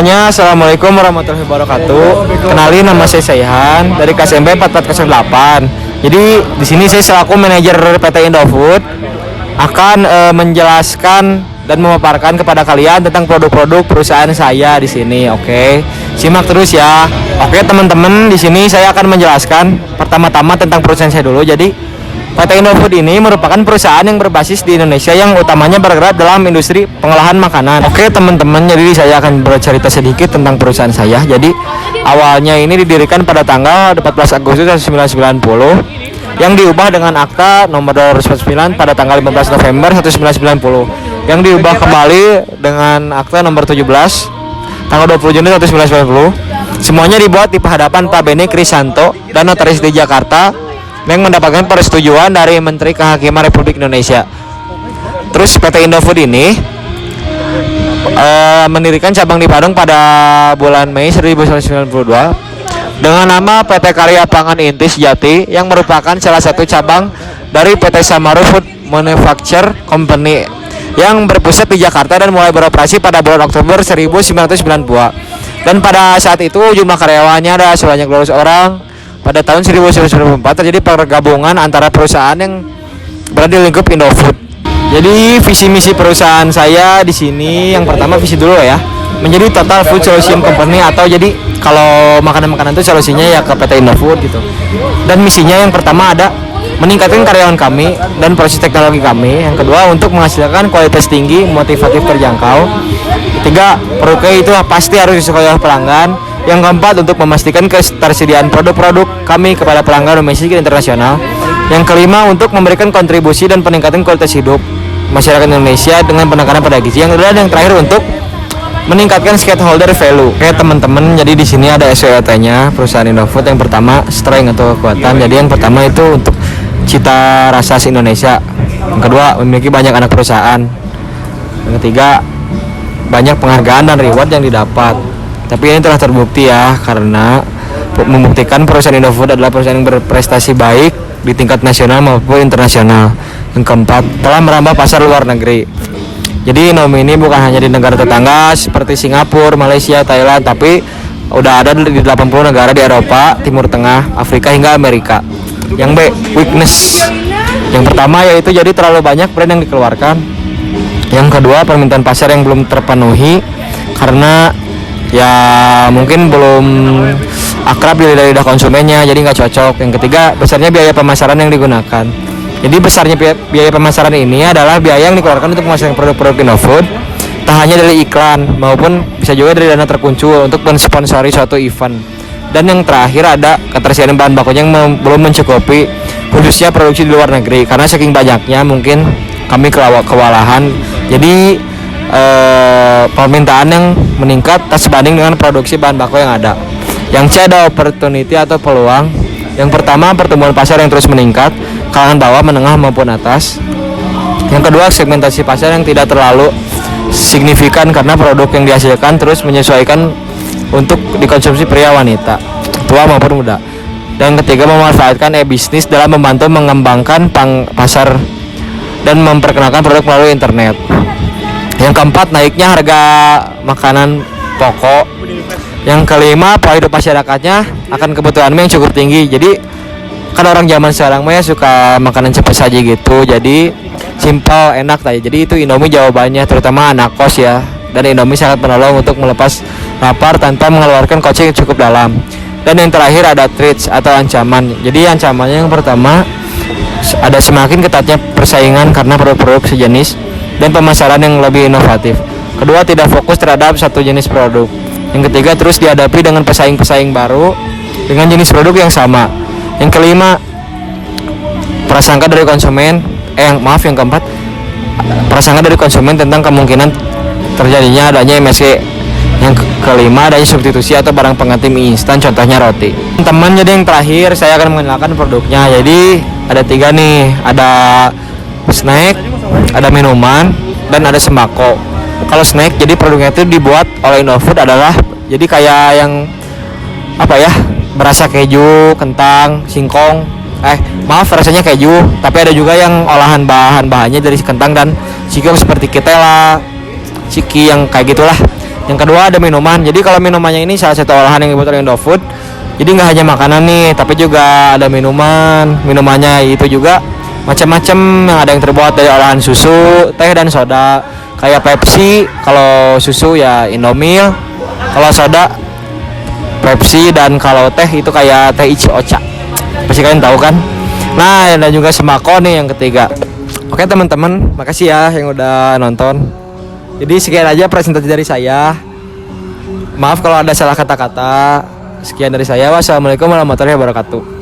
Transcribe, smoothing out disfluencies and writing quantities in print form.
Assalamualaikum warahmatullahi wabarakatuh. Kenalin, nama saya Saihan dari KSMB 4408. Jadi di sini saya selaku manajer PT Indofood akan menjelaskan dan memaparkan kepada kalian tentang produk-produk perusahaan saya di sini. Oke, simak terus ya. Oke teman-teman, di sini saya akan menjelaskan pertama-tama tentang perusahaan saya dulu. Jadi PT Indofood ini merupakan perusahaan yang berbasis di Indonesia yang utamanya bergerak dalam industri pengolahan makanan. Oke teman-teman, jadi saya akan bercerita sedikit tentang perusahaan saya. Jadi awalnya ini didirikan pada tanggal 14 Agustus 1990 yang diubah dengan akta nomor 249 pada tanggal 15 November 1990 yang diubah kembali dengan akta nomor 17 tanggal 20 Juni 1990. Semuanya dibuat di hadapan Pak Beni Krisanto dan notaris di Jakarta yang mendapatkan persetujuan dari Menteri Kehakiman Republik Indonesia. Terus PT Indofood ini mendirikan cabang di Padang pada bulan Mei 1992 dengan nama PT Karya Pangan Inti Sejati yang merupakan salah satu cabang dari PT Samaru Food Manufacture Company yang berpusat di Jakarta dan mulai beroperasi pada bulan Oktober 1992. Dan pada saat itu jumlah karyawannya ada sebanyak 12 orang. Pada tahun 1994 terjadi pergabungan antara perusahaan yang berada di lingkup Indofood. Jadi visi misi perusahaan saya di sini yang pertama visi dulu ya, menjadi total food solution company, atau jadi kalau makanan-makanan itu solusinya ya ke PT Indofood gitu. Dan misinya yang pertama ada meningkatkan karyawan kami dan proses teknologi kami. Yang kedua untuk menghasilkan kualitas tinggi, motivatif, terjangkau. Ketiga, produknya itu pasti harus disukai oleh pelanggan. Yang keempat untuk memastikan ketersediaan produk-produk kami kepada pelanggan domestik dan internasional. Yang kelima untuk memberikan kontribusi dan peningkatan kualitas hidup masyarakat Indonesia dengan penekanan pada gizi. Yang kedua dan yang terakhir untuk meningkatkan stakeholder value. Oke teman-teman, jadi di sini ada SWOT-nya perusahaan Indofood. Yang pertama strength atau kekuatan. Jadi yang pertama itu untuk cita rasa Indonesia. Yang kedua memiliki banyak anak perusahaan. Yang ketiga banyak penghargaan dan reward yang didapat. Tapi ini telah terbukti ya, karena membuktikan perusahaan Indofood adalah perusahaan yang berprestasi baik di tingkat nasional maupun internasional. Yang keempat, telah merambah pasar luar negeri. Jadi Indomie ini bukan hanya di negara tetangga seperti Singapura, Malaysia, Thailand, tapi udah ada di 80 negara di Eropa, Timur Tengah, Afrika hingga Amerika. Yang B, weakness. Yang pertama yaitu jadi terlalu banyak brand yang dikeluarkan. Yang kedua, permintaan pasar yang belum terpenuhi karena ya mungkin belum akrab di lidah konsumennya, jadi nggak cocok. Yang ketiga, besarnya biaya pemasaran yang digunakan. Jadi besarnya biaya pemasaran ini adalah biaya yang dikeluarkan untuk memasarkan produk-produk Indofood, tak hanya dari iklan maupun bisa juga dari dana terkuncul untuk mensponsori suatu event. Dan yang terakhir ada ketersediaan bahan bakunya yang belum mencukupi, khususnya produksi di luar negeri, karena saking banyaknya mungkin kami kewalahan. Jadi permintaan yang meningkat tak sebanding dengan produksi bahan baku yang ada. Yang C ada opportunity atau peluang. Yang pertama, pertumbuhan pasar yang terus meningkat, kalangan bawah, menengah maupun atas. Yang kedua, segmentasi pasar yang tidak terlalu signifikan karena produk yang dihasilkan terus menyesuaikan untuk dikonsumsi pria, wanita, tua maupun muda. Dan yang ketiga, memanfaatkan e-bisnis dalam membantu mengembangkan pasar dan memperkenalkan produk melalui internet. Yang keempat, naiknya harga makanan pokok. Yang kelima, pola hidup masyarakatnya akan kebutuhan yang cukup tinggi. Jadi kan orang zaman sekarang mah ya suka makanan cepat saja gitu. Jadi simpel, enak tadi. Jadi itu Indomie jawabannya, terutama anak kos ya. Dan Indomie sangat menolong untuk melepas lapar tanpa mengeluarkan kocek yang cukup dalam. Dan yang terakhir ada threats atau ancaman. Jadi ancamannya yang pertama ada semakin ketatnya persaingan karena produk-produk sejenis dan pemasaran yang lebih inovatif. Kedua, tidak fokus terhadap satu jenis produk. Yang ketiga, terus dihadapi dengan pesaing-pesaing baru dengan jenis produk yang sama. Yang kelima, prasangka dari konsumen. Yang keempat, prasangka dari konsumen tentang kemungkinan terjadinya adanya MSG. Yang kelima, adanya substitusi atau barang pengganti mie instan, contohnya roti. Teman, jadi yang terakhir saya akan mengenalkan produknya. Jadi ada 3 nih, ada snack, ada minuman, dan ada sembako. Kalau snack, jadi produknya itu dibuat oleh Indofood adalah jadi kayak yang apa ya, berasa keju, kentang, singkong. Rasanya keju, tapi ada juga yang olahan bahan-bahannya dari kentang dan singkong seperti ketela, ciki yang kayak gitulah. Yang kedua ada minuman. Jadi kalau minumannya ini salah satu olahan yang dibuat oleh Indofood. Jadi nggak hanya makanan nih, tapi juga ada minuman. Minumannya itu juga macam-macam, yang ada yang terbuat dari olahan susu, teh dan soda. Kayak Pepsi, kalau susu ya Indomilk, kalau soda Pepsi, dan kalau teh itu kayak teh Ichi Ocha. Pasti kalian tahu kan? Nah, dan juga sembako nih yang ketiga. Oke teman-teman, makasih ya yang udah nonton. Jadi sekian aja presentasi dari saya. Maaf kalau ada salah kata-kata. Sekian dari saya. Wassalamualaikum warahmatullahi wabarakatuh.